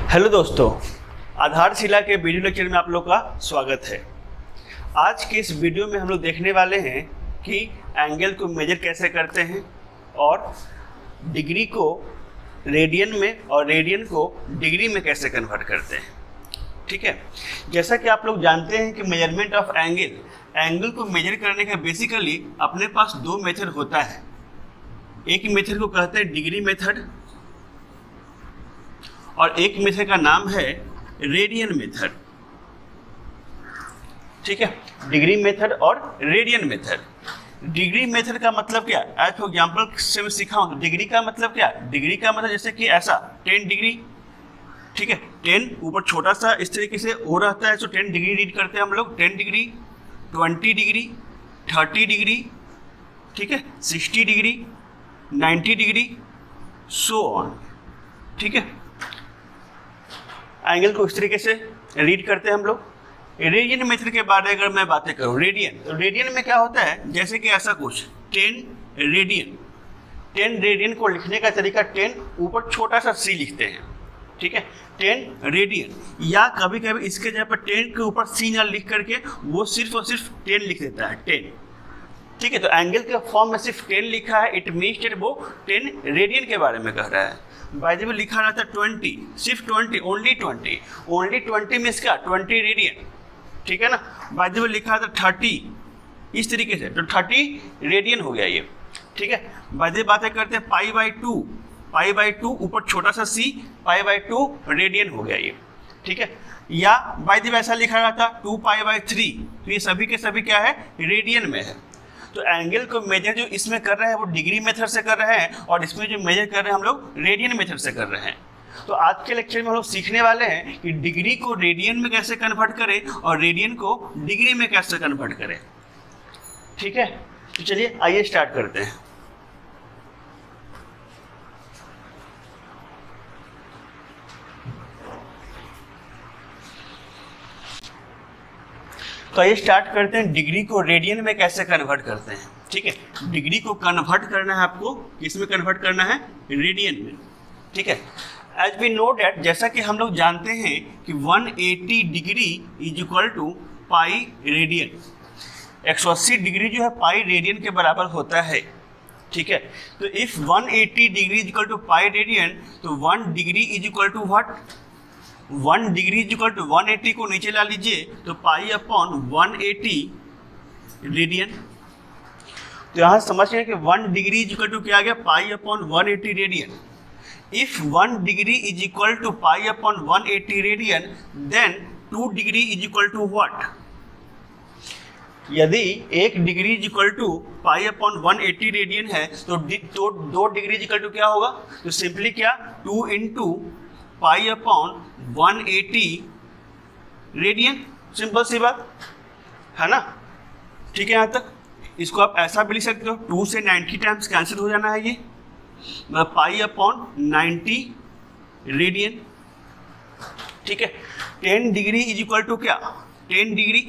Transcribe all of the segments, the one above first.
Hello दोस्तों, आधारशिला के वीडियो लेक्चर में आप लोग का स्वागत है। आज के इस वीडियो में हम लोग देखने वाले हैं कि एंगल को मेजर कैसे करते हैं और डिग्री को रेडियन में और रेडियन को डिग्री में कैसे कन्वर्ट करते हैं। ठीक है, जैसा कि आप लोग जानते हैं कि मेजरमेंट ऑफ एंगल को मेजर करने का बेसिकली अपने पास दो मेथड होता है। एक मेथड को कहते हैं डिग्री मेथड और एक मेथड का नाम है रेडियन मेथड। ठीक है, डिग्री मेथड और रेडियन मेथड। डिग्री मेथड का मतलब क्या? एज फॉर एग्जाम्पल से मैं सिखाऊं, डिग्री का मतलब क्या? डिग्री का मतलब जैसे कि ऐसा 10 डिग्री, ठीक है, 10 ऊपर छोटा सा इस तरीके से हो रहता है, तो 10 डिग्री रीड करते हैं हम लोग। 10 डिग्री, 20 डिग्री, 30 डिग्री, ठीक है, 60 डिग्री, 90 डिग्री, सो ऑन। ठीक है, एंगल को इस तरीके से रीड करते हैं हम लोग। रेडियन मेथड के बारे में अगर मैं बातें करूं, रेडियन, तो रेडियन में क्या होता है, जैसे कि ऐसा कुछ 10 रेडियन। 10 रेडियन को लिखने का तरीका 10 ऊपर छोटा सा सी लिखते हैं, ठीक है, 10 रेडियन। या कभी कभी इसके जगह पर 10 के ऊपर सी ना लिख करके वो सिर्फ और सिर्फ 10 लिख देता है, 10। ठीक है, तो एंगल के फॉर्म में सिर्फ 10 लिखा है, इट मीन्स दैट वो 10 रेडियन के बारे में कह रहा है। बाय द वे लिखा रहता है 20, सिर्फ 20, ओनली 20, ओनली 20 मीन्स क्या? 20 रेडियन। ठीक है ना। बाय द वे लिखा रहता है 30 इस तरीके से, तो 30 रेडियन हो गया ये। ठीक है, बाय द वे बातें करते हैं π/2, π/2 ऊपर छोटा सा सी, π/2 रेडियन हो गया ये। ठीक है, या बाय द वे ऐसा लिखा रहता 2π/3, तो ये सभी के सभी क्या है? रेडियन में है। तो एंगल को मेजर जो इसमें कर रहे हैं वो डिग्री मेथड से कर रहे हैं और इसमें जो मेजर कर रहे हैं हम लोग रेडियन मेथड से कर रहे हैं। तो आज के लेक्चर में हम लोग सीखने वाले हैं कि डिग्री को रेडियन में कैसे कन्वर्ट करें और रेडियन को डिग्री में कैसे कन्वर्ट करें। ठीक है, तो चलिए आइए स्टार्ट करते हैं। तो ये स्टार्ट करते हैं डिग्री को रेडियन में कैसे कन्वर्ट करते हैं। ठीक है, डिग्री को कन्वर्ट करना है आपको, किस में कन्वर्ट करना है? रेडियन में। ठीक है, एज वी नो डैट, जैसा कि हम लोग जानते हैं कि 180 degree is equal to pi radian. 180 degree जो है पाई रेडियन के बराबर होता है। ठीक है, तो if 180 degree is equal to pi radian, तो 1 degree is equal to what? 1 degree is equal to 180 को नीचे ला लीजिए, तो पाई अपॉन 180 रेडियन। तो यहाँ समझ गए कि 1 डिग्री इज इक्वल टू क्या आ गया? Pi upon 180 radian. If 1 degree is equal to pi upon 180 radian, then 2 degree is equal to what? यदि 1 degree is equal to pi upon 180 radian है, तो 2 डिग्री इज इक्वल टू क्या होगा? तो simply क्या? 2 into pi upon 180 radian. Simple सी बात है ना। ठीक है, यहाँ तक इसको आप ऐसा भी लिख सकते हो, 2 से 90 टाइम्स कैंसिल हो जाना है ये, मतलब पाई अपॉन 90 रेडियन। ठीक है, 10 डिग्री इज इक्वल टू क्या? 10 डिग्री,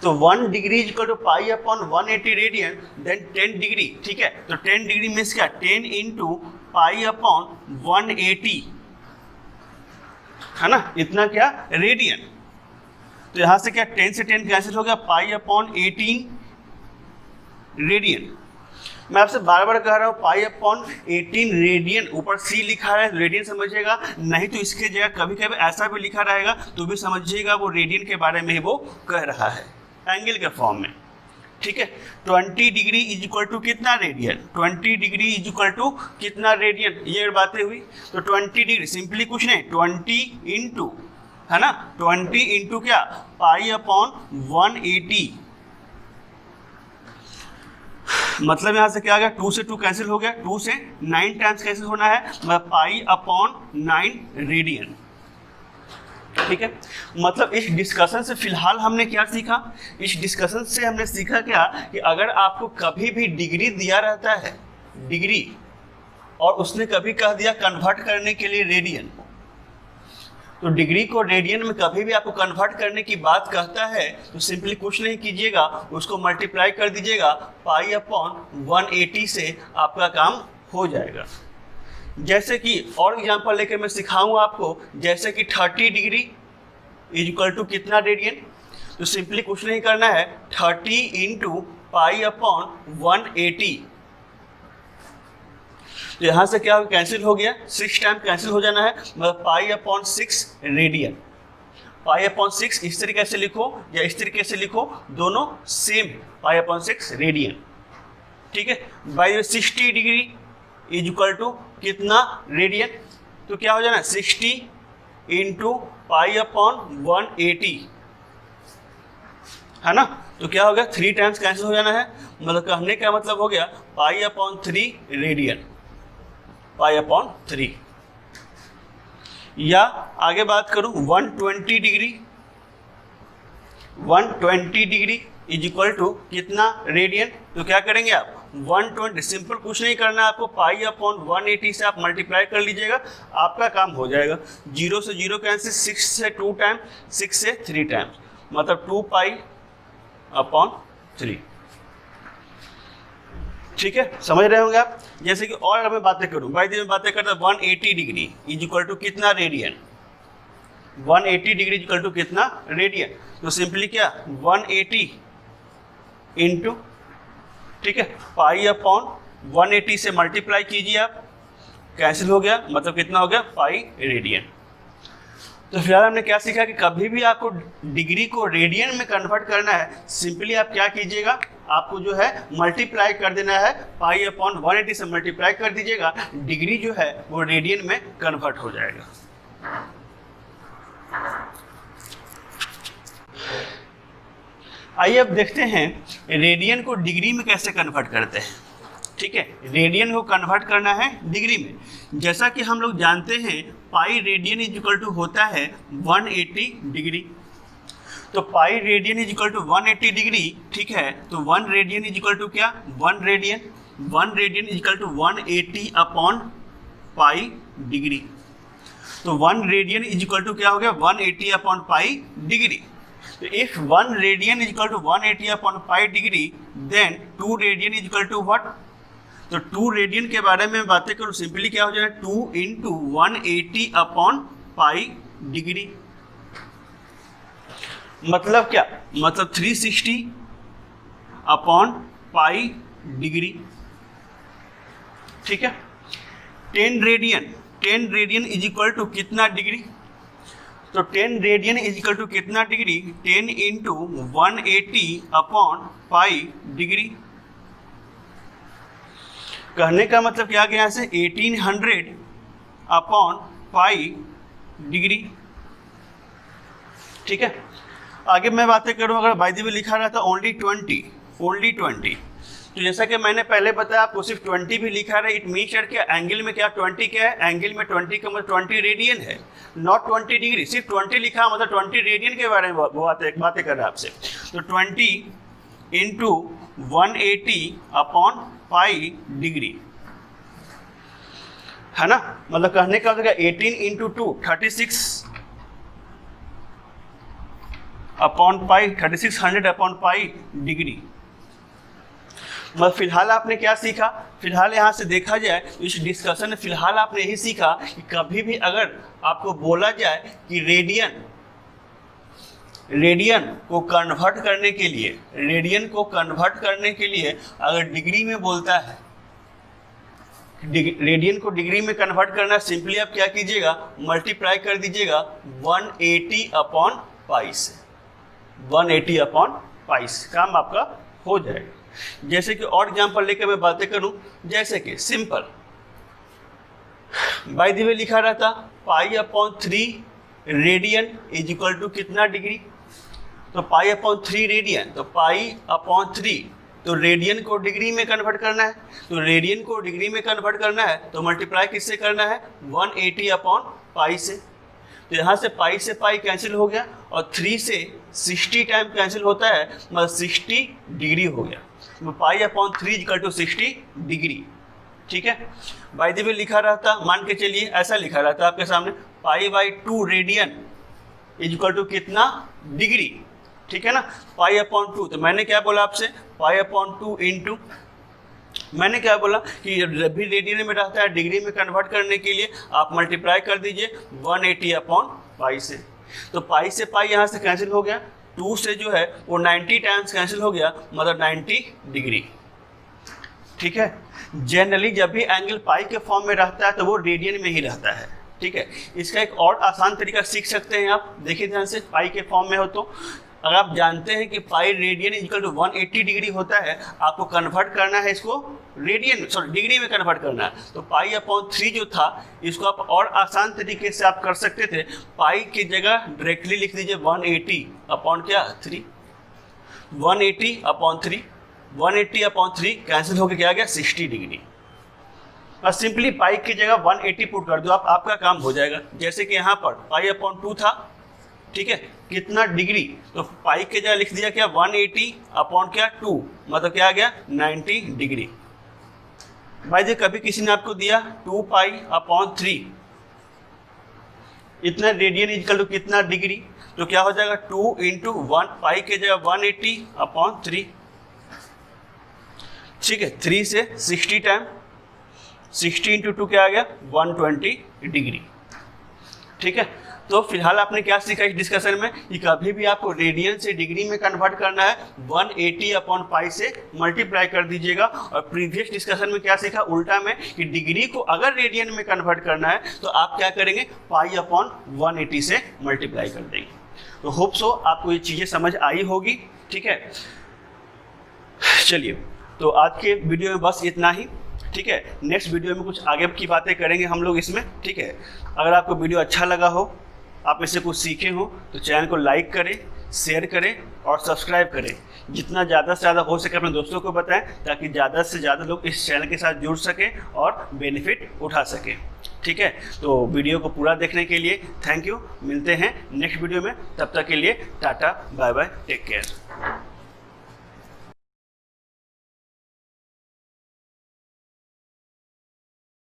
तो 1 degree is equal to pi upon 180 radian, then 10 degree. ठीक है, तो 10 डिग्री मीन्स क्या? 10 इंटू पाई अपॉन 180, है ना, इतना क्या? रेडियन। तो यहां से क्या 10 से 10 कैंसिल हो गया, पाई अपॉन 18 रेडियन। मैं आपसे बार बार कह रहा हूँ पाई अपॉन 18 रेडियन, ऊपर सी लिखा है रेडियन समझिएगा, नहीं तो इसके जगह कभी कभी ऐसा भी लिखा रहेगा तो भी समझिएगा वो रेडियन के बारे में ही वो कह रहा है एंगल के फॉर्म में। ठीक है, 20 डिग्री इज इक्वल टू कितना? Radian. 20 degree is equal to कितना? रेडियन। ये बातें हुई। तो 20 डिग्री सिंपली कुछ नहीं, 20 इंटू, है ना, 20 इंटू क्या? पाई अपॉन 180। मतलब यहां से क्या आ गया? 2 से 2 कैंसिल हो गया, 2 से 9 टाइम्स कैंसिल होना है, मतलब पाई अपॉन 9 रेडियन। ठीक है, मतलब इस डिस्कशन से फिलहाल हमने क्या सीखा? इस डिस्कशन से हमने सीखा क्या कि अगर आपको कभी भी डिग्री दिया रहता है, डिग्री, और उसने कभी कह दिया कन्वर्ट करने के लिए रेडियन, तो डिग्री को रेडियन में कभी भी आपको कन्वर्ट करने की बात कहता है तो सिंपली कुछ नहीं कीजिएगा, उसको मल्टीप्लाई कर दीजिएगा पाई अपॉन 180 से, आपका काम हो जाएगा। जैसे कि और एग्जांपल लेकर मैं सिखाऊं आपको, जैसे कि 30 डिग्री इज इक्वल टू कितना रेडियन। तो सिंपली कुछ नहीं करना है, 30 इंटू पाई अपॉन 180। तो यहाँ से क्या कैंसिल हो गया, 6 टाइम कैंसिल हो जाना है, मतलब pi upon 6 radian. Pi upon 6 इस तरीके से लिखो या इस तरीके से लिखो, दोनों सेम, पाई अपॉन 6 रेडियन। ठीक है, by 60 degree is equal to कितना रेडियन। तो क्या हो जाना, 60 इंटू पाई अपॉन 180, है ना। तो क्या हो गया, 3 टाइम्स कैंसिल हो जाना है, मतलब कहने का मतलब हो गया pi upon 3 radian, pi upon 3। या आगे बात करूं 120 degree, 120 degree is equal to कितना रेडियन। तो क्या करेंगे आप, 120, सिंपल कुछ नहीं करना है आपको, पाई अपॉन 180 से आप मल्टीप्लाई कर लीजिएगा, आपका काम हो जाएगा। 0 से 0 कैंसिल, 6 से 2 टाइम, 6 से 3 टाइम, मतलब 2 पाई अपॉन 3। ठीक है, समझ रहे होंगे आप। जैसे कि और मैं बातें करूं, भाई मैं बातें करता 180 डिग्री इज इक्वल टू कितना radian, 180 degree is equal to कितना रेडियन। तो सिंपली क्या, 180 इंटू, ठीक है, पाई अपॉन 180 से मल्टीप्लाई कीजिए आप, कैंसिल हो गया, मतलब कितना हो गया, पाई रेडियन। तो फिलहाल हमने क्या सीखा कि कभी भी आपको डिग्री को रेडियन में कन्वर्ट करना है, सिंपली आप क्या कीजिएगा, आपको जो है मल्टीप्लाई कर देना है, पाई अपॉन 180 से मल्टीप्लाई कर दीजिएगा, डिग्री जो है वो रेडियन में कन्वर्ट हो जाएगा। आइए अब देखते हैं रेडियन को डिग्री में कैसे कन्वर्ट करते हैं। ठीक है, रेडियन को कन्वर्ट करना है डिग्री में। जैसा कि हम लोग जानते हैं pi radian is equal to होता है 180 डिग्री। तो pi radian is equal to 180 degree, ठीक है। तो 1 रेडियन इज इक्वल टू क्या, 1 radian, 1 radian is equal to 180 upon pi degree. तो 1 रेडियन इज इक्वल टू क्या हो गया, 180 अपॉन पाई डिग्री। तो if 1 radian is equal to 180 upon pi degree, then 2 radian is equal to what. तो 2 radian के बारे में बातें करूँ, सिंपली क्या हो जाए, 2 इंटू 180 अपॉन पाई डिग्री। मतलब क्या, मतलब 360 अपॉन पाई डिग्री। ठीक है, 10 रेडियन इज इक्वल टू कितना डिग्री। तो 10 रेडियन इज इक्वल टू कितना degree, 10 into 180 upon pi degree. कहने का मतलब क्या गया, यहाँ से 1800 अपॉन पाई डिग्री। ठीक है, आगे मैं बातें करूँ, अगर बाय द वे लिखा रहा था ओनली 20, तो जैसा कि मैंने पहले बताया आपको सिर्फ 20 भी लिखा रहा है, इट मीन्स क्या एंगल में क्या 20 क्या है, एंगल में 20 का मतलब 20 रेडियन है, नॉट 20 डिग्री। सिर्फ 20 लिखा मतलब 20 रेडियन के बारे में बातें कर रहा है आपसे। तो 20 इंटू 180 अपॉन पाई डिग्री, है ना। मतलब कहने का मतलब 18 into 2 36 upon pi, 3600 upon pi degree. मतलब फिलहाल आपने क्या सीखा, फिलहाल यहाँ से देखा जाए तो इस डिस्कशन में फिलहाल आपने यही सीखा कि कभी भी अगर आपको बोला जाए कि रेडियन को कन्वर्ट करने के लिए अगर डिग्री में बोलता है, रेडियन को डिग्री में कन्वर्ट करना, सिंपली आप क्या कीजिएगा, मल्टीप्लाई कर दीजिएगा 180 अपॉन पाई से, 180 अपॉन पाई से काम आपका हो जाएगा। जैसे कि और एग्जांपल लेकर मैं बातें करूं, जैसे कि सिंपल बाय द वे लिखा रहता pi upon 3 radian is equal to कितना डिग्री। तो पाई अपॉन 3 रेडियन, तो पाई अपॉन 3, तो रेडियन को डिग्री में कन्वर्ट करना है। तो रेडियन को डिग्री में कन्वर्ट करना है तो मल्टीप्लाई किससे करना है, 180 अपॉन पाई से। तो यहाँ से पाई कैंसिल हो गया और 3 से 60 टाइम कैंसिल होता है, मतलब 60 डिग्री हो गया। तो pi upon 3 equal to 60 degree. ठीक है, बाय द वे लिखा रहता, मान के चलिए ऐसा लिखा रहता आपके सामने, pi by 2 radian is equal to कितना डिग्री। ठीक है ना, पाई अपॉन 2, तो मैंने क्या बोला आपसे, पाई अपॉन 2 इंटू मैंने क्या बोला कि जब भी रेडियन में रहता है डिग्री में कन्वर्ट करने के लिए आप मल्टीप्लाई कर दीजिए 180 अपॉन पाई से। तो पाई से पाई यहाँ से कैंसिल हो गया, 2 से जो है वो 90 टाइम्स कैंसिल हो गया, मतलब 90 डिग्री। ठीक है, जनरली जब भी एंगल पाई के फॉर्म में रहता है तो वो रेडियन में ही रहता है। ठीक है, इसका एक और आसान तरीका सीख सकते हैं आप, देखिए ध्यान से, पाई के फॉर्म में हो तो अगर आप जानते हैं कि pi radian equal to 180 degree होता है, आपको कन्वर्ट करना है इसको रेडियन डिग्री में कन्वर्ट करना है, तो पाई अपॉन 3 जो था इसको आप और आसान तरीके से आप कर सकते थे, पाई की जगह डायरेक्टली लिख दीजिए 180 अपॉन क्या 3, 180 अपॉन 3, 180 अपॉन 3 कैंसिल होकर क्या आ गया 60 डिग्री। बस सिंपली पाई की जगह 180 पुट कर दो आप, आपका काम हो जाएगा। जैसे कि यहाँ पर पाई अपॉन 2 था, ठीक है, कितना डिग्री, तो पाई के जगह लिख दिया क्या 180 अपॉन क्या 2, मतलब क्या आ गया 90 डिग्री। भाई जी कभी किसी ने आपको दिया 2 पाई अपॉन 3 इतना रेडियन इक्वल टू कितना डिग्री, तो क्या हो जाएगा 2 इंटू 1, पाई के जगह 180 अपॉन 3, ठीक है, 3 से 60 टाइम, 60 इंटू 2 क्या आ गया 120 डिग्री। ठीक है, तो फिलहाल आपने क्या सीखा इस डिस्कशन में कि कभी भी आपको रेडियन से डिग्री में कन्वर्ट करना है 180 अपॉन पाई से मल्टीप्लाई कर दीजिएगा। और प्रीवियस डिस्कशन में क्या सीखा उल्टा में कि डिग्री को अगर रेडियन में कन्वर्ट करना है तो आप क्या करेंगे पाई अपॉन 180 से मल्टीप्लाई कर देंगे। तो होप सो आपको ये चीज़ें समझ आई होगी। ठीक है, चलिए तो आज के वीडियो में बस इतना ही। ठीक है, नेक्स्ट वीडियो में कुछ आगे की बातें करेंगे हम लोग इसमें। ठीक है, अगर आपको वीडियो अच्छा लगा हो, आप इससे कुछ सीखे हो, तो चैनल को लाइक करें, शेयर करें और सब्सक्राइब करें। जितना ज़्यादा से ज़्यादा हो सके अपने दोस्तों को बताएं, ताकि ज़्यादा से ज़्यादा लोग इस चैनल के साथ जुड़ सकें और बेनिफिट उठा सकें। ठीक है, तो वीडियो को पूरा देखने के लिए थैंक यू। मिलते हैं नेक्स्ट वीडियो में, तब तक के लिए tata bye bye, take care.